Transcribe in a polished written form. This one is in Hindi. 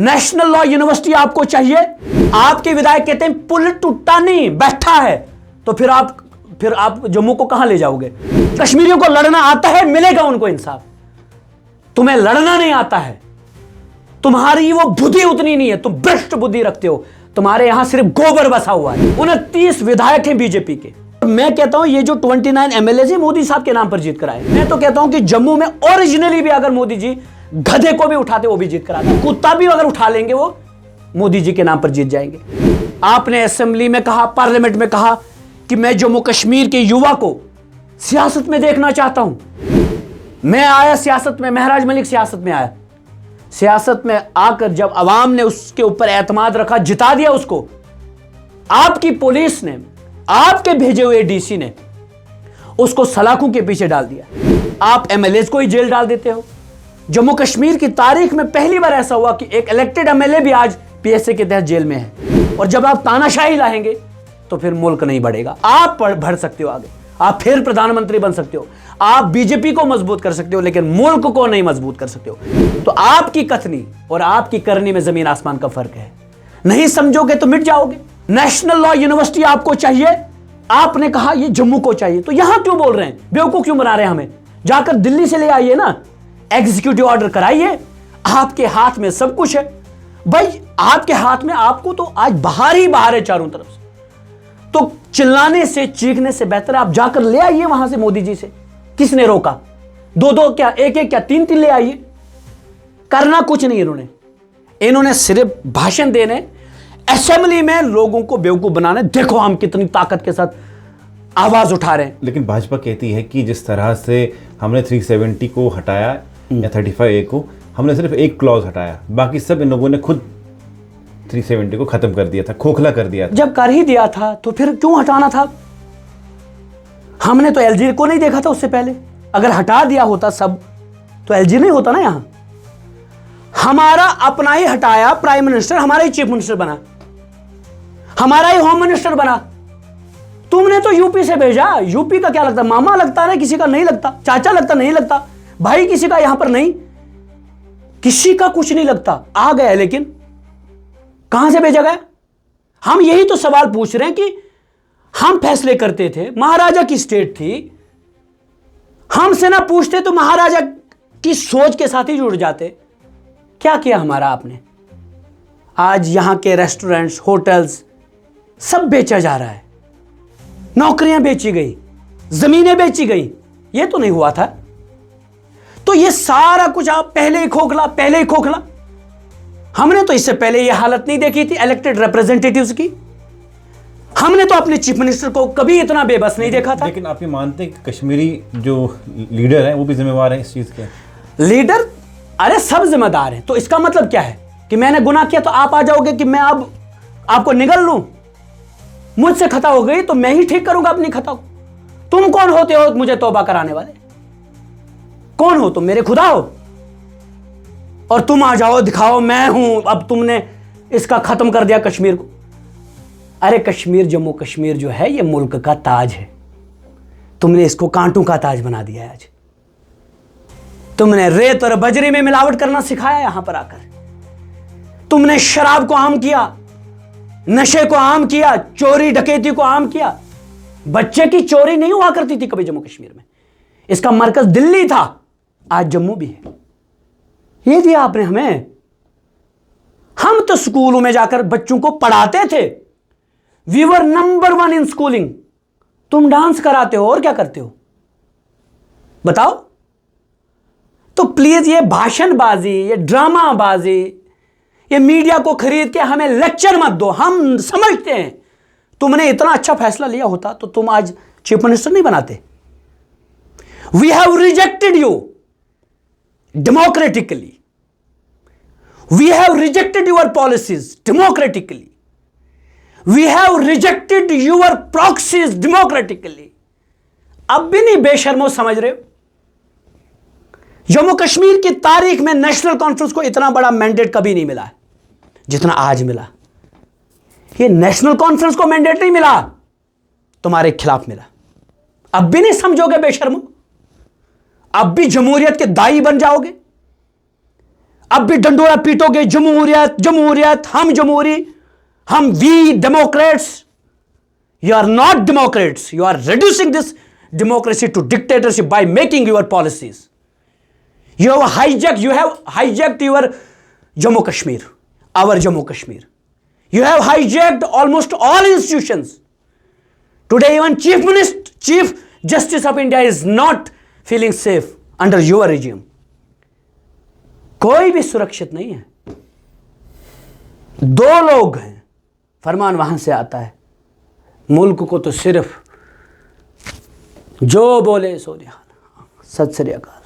नेशनल लॉ यूनिवर्सिटी आपको चाहिए। आपके विधायक कहते हैं पुल टूटा नहीं बैठा है, तो फिर आप जम्मू को कहां ले जाओगे? कश्मीरियों को लड़ना आता है, मिलेगा उनको इंसाफ। तुम्हें लड़ना नहीं आता है, तुम्हारी वो बुद्धि उतनी नहीं है, तुम भ्रष्ट बुद्धि रखते हो। तुम्हारे यहां सिर्फ गोबर बसा हुआ है। 29 विधायक हैं बीजेपी के। मैं कहता हूं ये जो 29 एमएलए मोदी साहब के नाम पर जीत कराए। मैं तो कहता हूं कि जम्मू में ओरिजिनली भी अगर मोदी जी गधे को भी उठाते वो भी जीत कराते, कुत्ता भी अगर उठा लेंगे वो मोदी जी के नाम पर जीत जाएंगे। आपने असेंबली में कहा, पार्लियामेंट में कहा कि मैं जम्मू कश्मीर के युवा को सियासत में देखना चाहता हूं। मैं आया सियासत में, महराज मलिक सियासत में आया। सियासत में आकर जब अवाम ने उसके ऊपर एतमाद रखा, जिता दिया उसको, आपकी पुलिस ने, आपके भेजे हुए डीसी ने उसको सलाखों के पीछे डाल दिया। आप एमएलए को ही जेल डाल देते हो। जम्मू कश्मीर की तारीख में पहली बार ऐसा हुआ कि एक इलेक्टेड एमएलए भी आज पीएसए के तहत जेल में है। और जब आप तानाशाही लाएंगे तो फिर मुल्क नहीं बढ़ेगा। आप बढ़ सकते हो आगे, आप फिर प्रधानमंत्री बन सकते हो, आप बीजेपी को मजबूत कर सकते हो, लेकिन मुल्क को नहीं मजबूत कर सकते हो। तो आपकी कथनी और आपकी करनी में जमीन आसमान का फर्क है। नहीं समझोगे तो मिट जाओगे। नेशनल लॉ यूनिवर्सिटी आपको चाहिए। आपने कहा ये जम्मू को चाहिए, तो यहां क्यों बोल रहे हैं? बेवकूफ क्यों बना रहे हैं हमें? जाकर दिल्ली से ले आइए ना, एग्जीक्यूटिव ऑर्डर कराइए। आपके हाथ में सब कुछ है भाई, आपके हाथ में। आपको तो आज बाहर ही बाहर है चारों तरफ से। तो चिल्लाने से, चीखने से बेहतर आप जाकर ले आइए वहां से मोदी जी से। किसने रोका? दो क्या, एक क्या, तीन ले आइए। करना कुछ नहीं इन्होंने सिर्फ भाषण देने, असेंबली में लोगों को बेवकूफ बनाने। देखो हम कितनी ताकत के साथ आवाज उठा रहे हैं। लेकिन भाजपा कहती है कि जिस तरह से हमने 370 को हटाया या 35A को, हमने सिर्फ एक क्लॉज हटाया, बाकी सब इन लोगों ने खुद 370 को खत्म कर दिया था, खोखला कर दिया था। जब कर ही दिया था तो फिर क्यों हटाना था? हमने तो एलजी को नहीं देखा था उससे पहले। अगर हटा दिया होता सब तो एलजी नहीं होता ना। यहां हमारा अपना ही हटाया प्राइम मिनिस्टर, हमारा ही चीफ मिनिस्टर बना, हमारा ही होम मिनिस्टर बना। तुमने तो यूपी से भेजा। यूपी का क्या लगता? मामा लगता है, किसी का नहीं लगता। चाचा लगता नहीं लगता, भाई किसी का यहां पर नहीं, किसी का कुछ नहीं लगता। आ गया, लेकिन कहां से भेजा गया? हम यही तो सवाल पूछ रहे हैं कि हम फैसले करते थे, महाराजा की स्टेट थी, हमसे ना पूछते तो महाराजा की सोच के साथ ही जुड़ जाते। क्या किया हमारा आपने? आज यहां के रेस्टोरेंट्स, होटल्स सब बेचा जा रहा है, नौकरियां बेची गई, जमीनें बेची गई। ये तो नहीं हुआ था। तो ये सारा कुछ आप पहले ही खोखला। हमने तो इससे पहले ये हालत नहीं देखी थी इलेक्टेड रिप्रेजेंटेटिव्स की। हमने तो अपने चीफ मिनिस्टर को कभी इतना बेबस नहीं देखा था। लेकिन आप ये मानते हैं कि कश्मीरी जो लीडर है वो भी जिम्मेवार है इस चीज के? लीडर, अरे सब जिम्मेदार हैं। तो इसका मतलब क्या है कि मैंने गुनाह किया तो आप आ जाओगे कि मैं अब आपको निगल लूं? मुझसे खता हो गई तो मैं ही ठीक करूंगा अपनी खता को। तुम कौन होते हो मुझे तौबा कराने वाले? कौन हो तुम? मेरे खुदा हो? और तुम आ जाओ, दिखाओ मैं हूं, अब तुमने इसका खत्म कर दिया कश्मीर को। अरे कश्मीर, जम्मू कश्मीर जो है ये मुल्क का ताज है। तुमने इसको कांटों का ताज बना दिया है। आज तुमने रेत और बजरी में मिलावट करना सिखाया यहां पर आकर। तुमने शराब को आम किया, नशे को आम किया, चोरी डकैती को आम किया। बच्चे की चोरी नहीं हुआ करती थी कभी जम्मू कश्मीर में। इसका मरकज दिल्ली था, आज जम्मू भी है। ये दिया आपने हमें। हम तो स्कूलों में जाकर बच्चों को पढ़ाते थे। We were number 1 in schooling. तुम डांस कराते हो और क्या करते हो बताओ? तो प्लीज ये भाषणबाजी, ये ड्रामाबाजी, ये मीडिया को खरीद के हमें लेक्चर मत दो। हम समझते हैं तुमने इतना अच्छा फैसला लिया होता तो तुम आज चीफ मिनिस्टर नहीं बनाते। We have rejected you democratically, we have rejected your policies democratically, we have rejected your proxies democratically. अब भी नहीं बेशर्मो समझ रहे हो? जम्मू कश्मीर की तारीख में नेशनल कॉन्फ्रेंस को इतना बड़ा मैंडेट कभी नहीं मिला है जितना आज मिला। ये नेशनल कॉन्फ्रेंस को मैंडेट नहीं मिला, तुम्हारे खिलाफ मिला। अब भी नहीं समझोगे बेशर्मो? अब भी जमहूरियत के दाई बन जाओगे? अब भी डंडोरा पीटोगे, जमहूरियत जमहूरियत, हम जमहूरी, हम we democrats. You are not democrats. You are reducing this democracy to dictatorship by making your policies. You have hijacked your Jammu Kashmir, our Jammu Kashmir. You have hijacked almost all institutions. Today even Chief Justice of India is not feeling safe under your regime. कोई भी सुरक्षित नहीं है। दो लोग हैं, फरमान वहां से आता है। मुल्क को तो सिर्फ जो बोले सो निहाल। सत श्री अकाल।